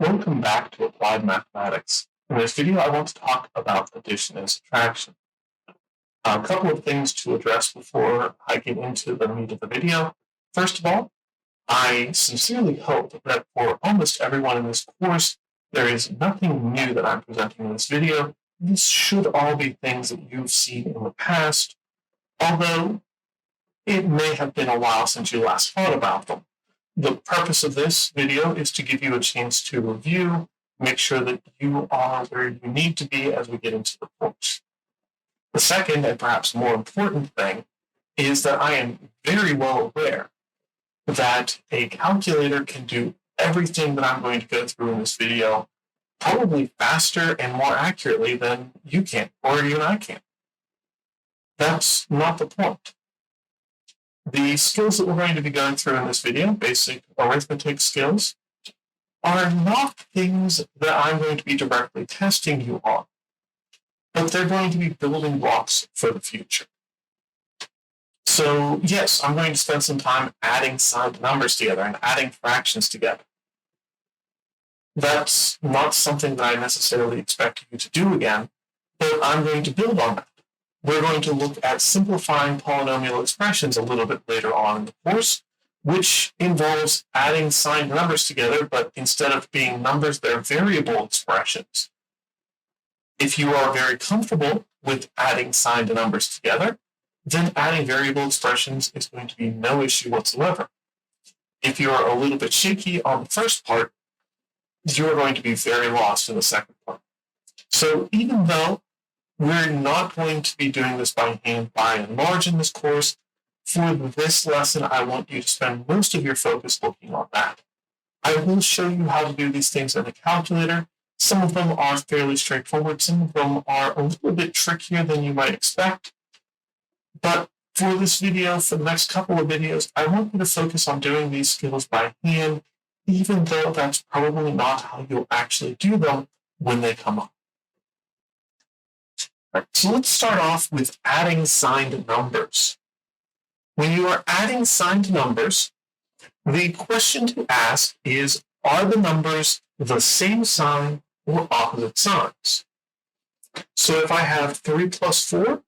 Welcome back to Applied Mathematics. In this video, I want to talk about addition and subtraction. A couple of things to address before I get into the meat of the video. First of all, I sincerely hope that for almost everyone in this course, there is nothing new that I'm presenting in this video. These should all be things that you've seen in the past, although it may have been a while since you last thought about them. The purpose of this video is to give you a chance to review, make sure that you are where you need to be as we get into the course. The second, and perhaps more important thing, is that I am very well aware that a calculator can do everything that I'm going to go through in this video probably faster and more accurately than you can, or even I can. That's not the point. The skills that we're going to be going through in this video, basic arithmetic skills, are not things that I'm going to be directly testing you on, but they're going to be building blocks for the future. So yes, I'm going to spend some time adding signed numbers together and adding fractions together. That's not something that I necessarily expect you to do again, but I'm going to build on that. We're going to look at simplifying polynomial expressions a little bit later on in the course, which involves adding signed numbers together, but instead of being numbers, they're variable expressions. If you are very comfortable with adding signed numbers together, then adding variable expressions is going to be no issue whatsoever. If you are a little bit shaky on the first part, you are going to be very lost in the second part. So even though we're not going to be doing this by hand by and large in this course, for this lesson, I want you to spend most of your focus looking on that. I will show you how to do these things in a calculator. Some of them are fairly straightforward. Some of them are a little bit trickier than you might expect. But for this video, for the next couple of videos, I want you to focus on doing these skills by hand, even though that's probably not how you'll actually do them when they come up. Right, so let's start off with adding signed numbers. When you are adding signed numbers, the question to ask is, are the numbers the same sign or opposite signs? So if I have 3 plus 4,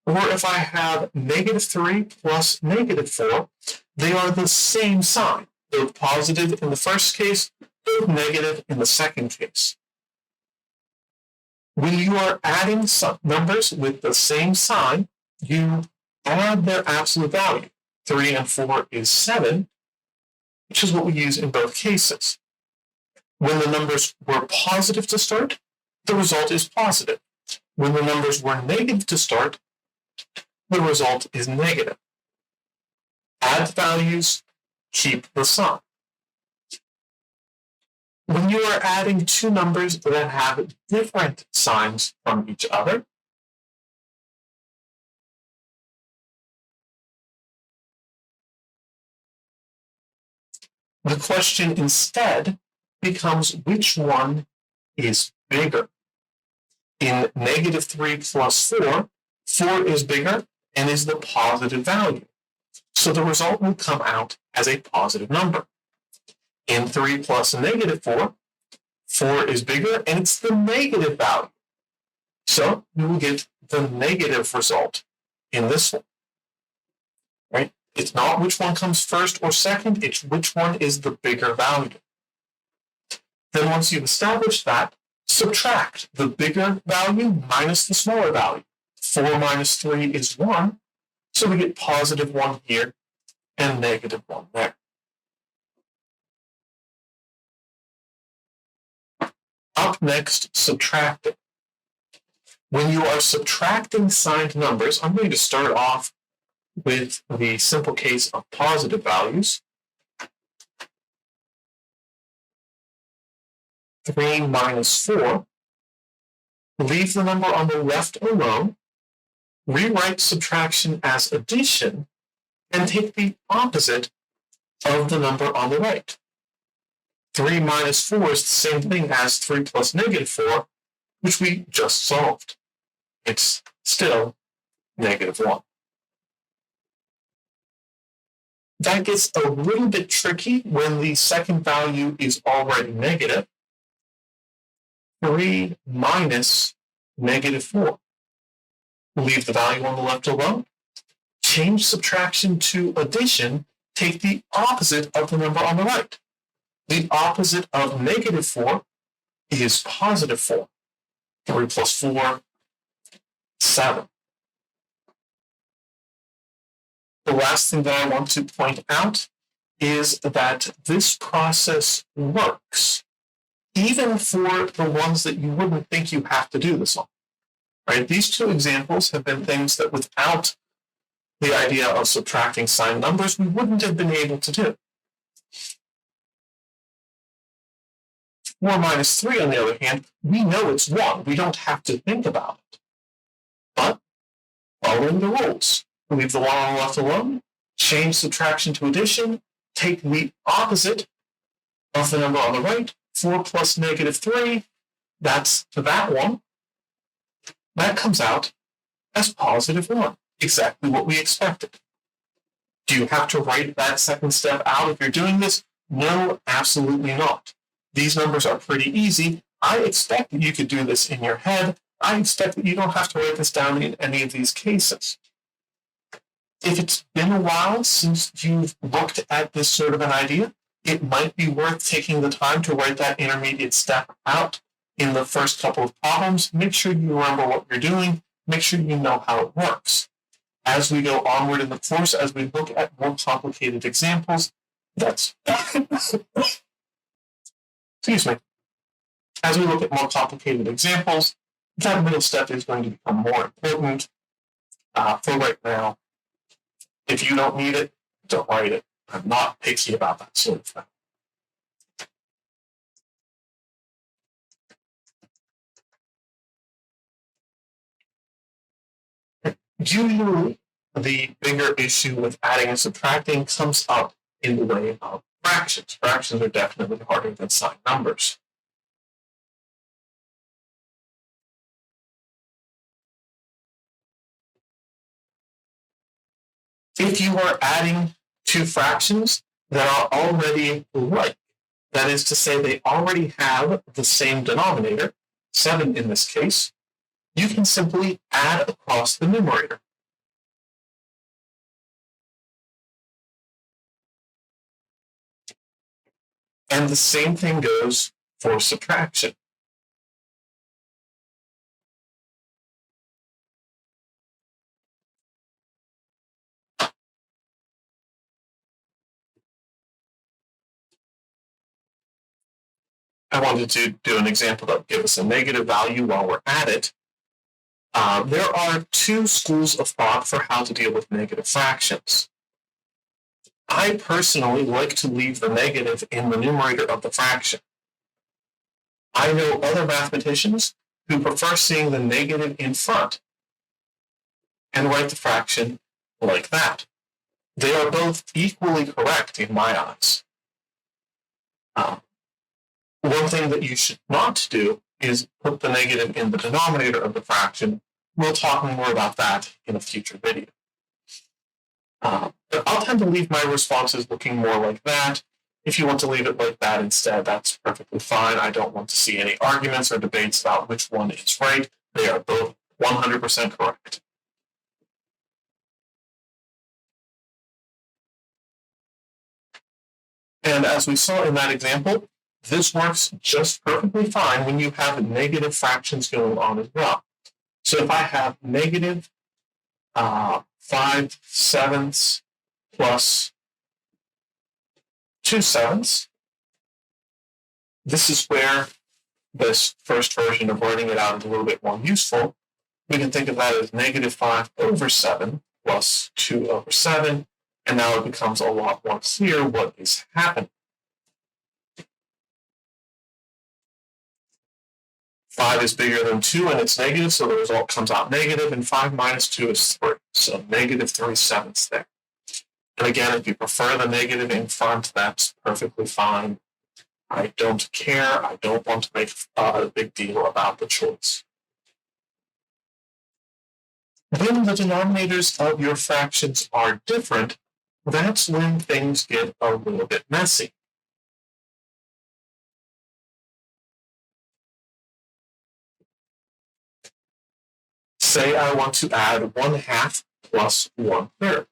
or if I have -3 plus -4, they are the same sign, both positive in the first case, both negative in the second case. When you are adding numbers with the same sign, you add their absolute value. 3 and 4 is 7, which is what we use in both cases. When the numbers were positive to start, the result is positive. When the numbers were negative to start, the result is negative. Add values, keep the sign. When you are adding two numbers that have different signs from each other, the question instead becomes which one is bigger. In -3 plus 4, 4 is bigger and is the positive value. So the result will come out as a positive number. In 3 plus -4, 4 is bigger and it's the negative value. So we will get the negative result in this one. Right? It's not which one comes first or second, it's which one is the bigger value. Then once you've established that, subtract the bigger value minus the smaller value. 4 minus 3 is 1, so we get positive 1 here and negative 1 there. Up next, subtracting. When you are subtracting signed numbers, I'm going to start off with the simple case of positive values. 3 minus 4. Leave the number on the left alone. Rewrite subtraction as addition and take the opposite of the number on the right. 3 minus 4 is the same thing as 3 plus -4, which we just solved. It's still -1. That gets a little bit tricky when the second value is already negative. 3 minus -4. Leave the value on the left alone. Change subtraction to addition. Take the opposite of the number on the right. The opposite of -4 is +4. 3 plus 4, 7. The last thing that I want to point out is that this process works, even for the ones that you wouldn't think you have to do this on. Right? These two examples have been things that without the idea of subtracting signed numbers, we wouldn't have been able to do. 4 minus 3, on the other hand, we know it's 1. We don't have to think about it. But following the rules, leave the 1 on the left alone, change subtraction to addition, take the opposite of the number on the right, 4 plus -3, that's that one. That comes out as +1, exactly what we expected. Do you have to write that second step out if you're doing this? No, absolutely not. These numbers are pretty easy. I expect that you could do this in your head. I expect that you don't have to write this down in any of these cases. If it's been a while since you've looked at this sort of an idea, it might be worth taking the time to write that intermediate step out in the first couple of problems. Make sure you remember what you're doing. Make sure you know how it works. As we go onward in the course, as we look at more complicated examples, excuse me. As we look at more complicated examples, that middle step is going to become more important. For right now, if you don't need it, don't write it. I'm not picky about that sort of thing. Usually, the bigger issue with adding and subtracting comes up in the way of fractions. Fractions are definitely harder than signed numbers. If you are adding two fractions that are already like, that is to say they already have the same denominator, 7 in this case, you can simply add across the numerator. And the same thing goes for subtraction. I wanted to do an example that would give us a negative value while we're at it. There are two schools of thought for how to deal with negative fractions. I personally like to leave the negative in the numerator of the fraction. I know other mathematicians who prefer seeing the negative in front and write the fraction like that. They are both equally correct in my eyes. One thing that you should not do is put the negative in the denominator of the fraction. We'll talk more about that in a future video. But I'll tend to leave my responses looking more like that. If you want to leave it like that instead, that's perfectly fine. I don't want to see any arguments or debates about which one is right. They are both 100% correct. And as we saw in that example, this works just perfectly fine when you have negative fractions going on as well. So if I have negative 5/7 plus 2/7, this is where this first version of writing it out is a little bit more useful. We can think of that as -5/7 plus 2/7, and now it becomes a lot more clear what is happening. 5 is bigger than 2 and it's negative, so the result comes out negative, and 5 minus 2 is 3, so -3/7 there. And again, if you prefer the negative in front, that's perfectly fine. I don't care. I don't want to make a big deal about the choice. When the denominators of your fractions are different, that's when things get a little bit messy. Say I want to add 1/2 plus 1/3.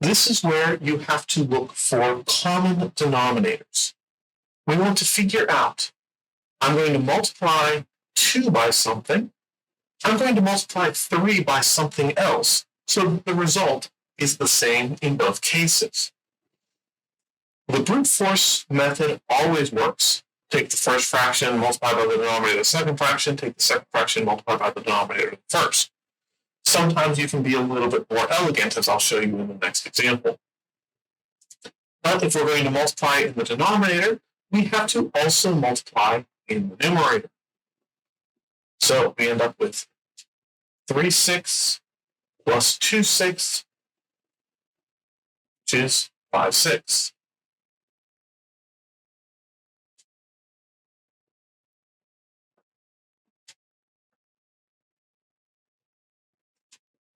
This is where you have to look for common denominators. We want to figure out, I'm going to multiply 2 by something. I'm going to multiply 3 by something else, so the result is the same in both cases. The brute force method always works. Take the first fraction, multiply by the denominator of the second fraction, take the second fraction, multiply by the denominator of the first. Sometimes you can be a little bit more elegant, as I'll show you in the next example. But if we're going to multiply in the denominator, we have to also multiply in the numerator. So we end up with 3/6 plus 2/6, which is 5/6.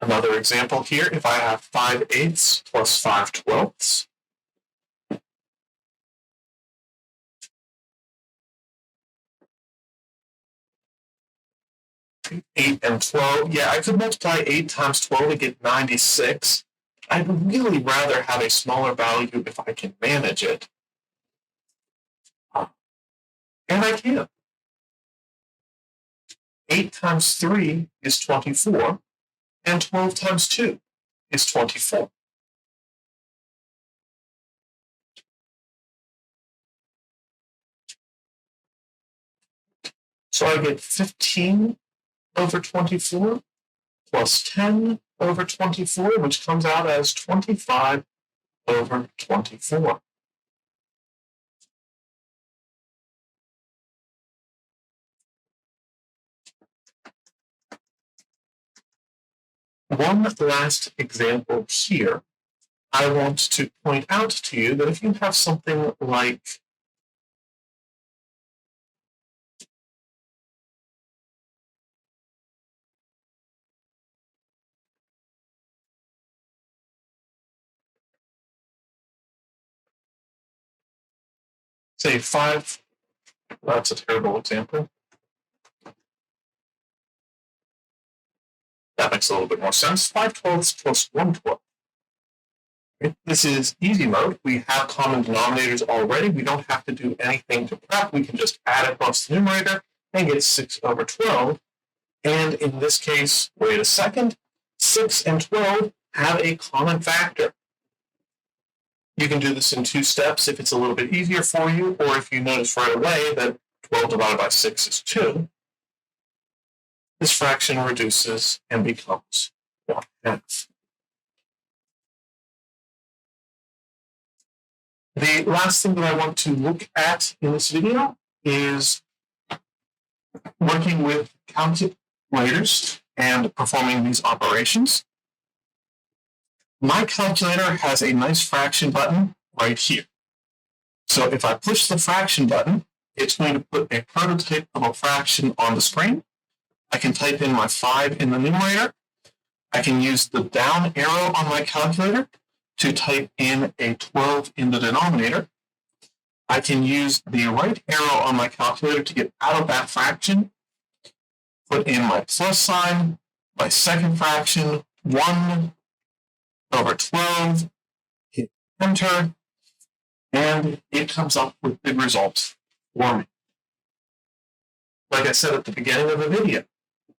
Another example here, if I have 5/8 plus 5/12, 8 and 12, yeah, I could multiply 8 times 12 to get 96. I'd really rather have a smaller value if I can manage it. And I can. 8 times 3 is 24, and 12 times 2 is 24. So I get 15 over 24 plus 10 over 24, which comes out as 25 over 24. One last example here. I want to point out to you that if you have something like say 5, that's a terrible example. That makes a little bit more sense. 5/12 plus 1/12. This is easy mode. We have common denominators already. We don't have to do anything to prep. We can just add across the numerator and get 6 over 12. And in this case, wait a second, 6 and 12 have a common factor. You can do this in 2 steps if it's a little bit easier for you, or if you notice right away that 12 divided by 6 is 2, this fraction reduces and becomes 1/2. The last thing that I want to look at in this video is working with calculators and performing these operations. My calculator has a nice fraction button right here. So if I push the fraction button, it's going to put a prototype of a fraction on the screen. I can type in my 5 in the numerator. I can use the down arrow on my calculator to type in a 12 in the denominator. I can use the right arrow on my calculator to get out of that fraction, put in my plus sign, my second fraction, 1 over 12, hit enter, and it comes up with the result for me. Like I said at the beginning of the video,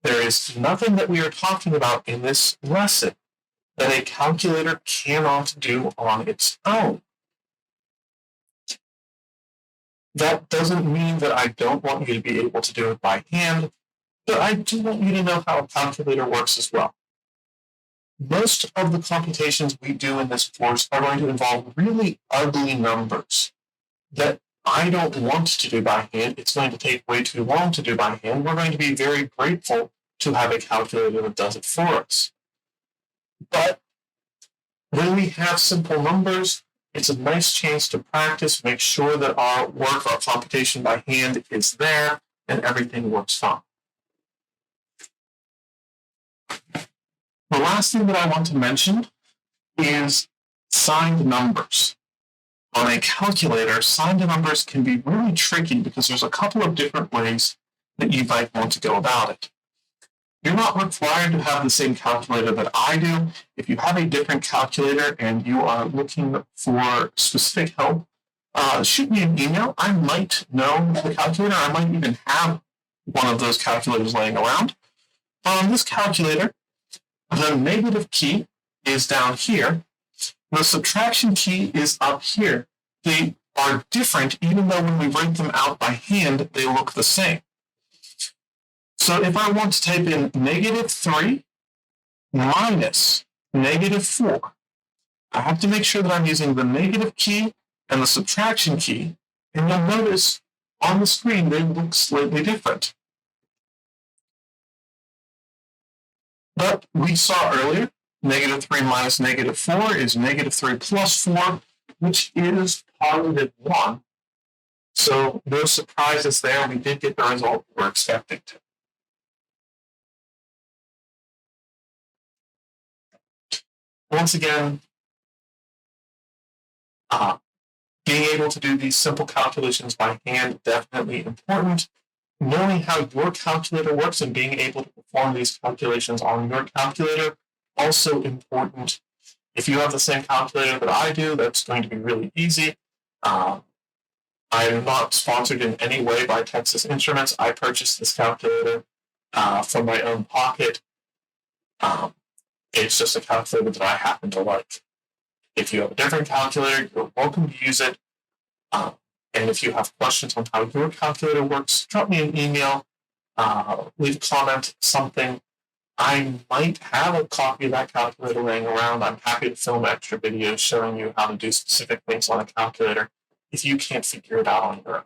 there is nothing that we are talking about in this lesson that a calculator cannot do on its own. That doesn't mean that I don't want you to be able to do it by hand, but I do want you to know how a calculator works as well. Most of the computations we do in this course are going to involve really ugly numbers that I don't want to do by hand. It's going to take way too long to do by hand. We're going to be very grateful to have a calculator that does it for us. But when we have simple numbers, it's a nice chance to practice, make sure that our work, our computation by hand is there, and everything works fine. The last thing that I want to mention is signed numbers. On a calculator, signed numbers can be really tricky because there's a couple of different ways that you might want to go about it. You're not required to have the same calculator that I do. If you have a different calculator and you are looking for specific help, shoot me an email. I might know the calculator. I might even have one of those calculators laying around. On this calculator, the negative key is down here. The subtraction key is up here. They are different, even though when we write them out by hand, they look the same. So if I want to type in -3 minus -4, I have to make sure that I'm using the negative key and the subtraction key, and you'll notice on the screen they look slightly different. But we saw earlier, -3 minus -4 is -3 plus 4, which is +1. So no surprises there. We did get the result we're expecting to. Once again, being able to do these simple calculations by hand, definitely important. Knowing how your calculator works and being able to perform these calculations on your calculator, also important. If you have the same calculator that I do, that's going to be really easy. I am not sponsored in any way by Texas Instruments. I purchased this calculator from my own pocket. It's just a calculator that I happen to like. If you have a different calculator, you're welcome to use it. And if you have questions on how your calculator works, drop me an email, leave a comment, something. I might have a copy of that calculator laying around. I'm happy to film extra videos showing you how to do specific things on a calculator if you can't figure it out on your own.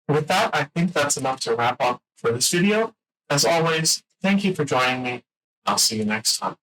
With that, I think that's enough to wrap up for this video. As always, thank you for joining me. I'll see you next time.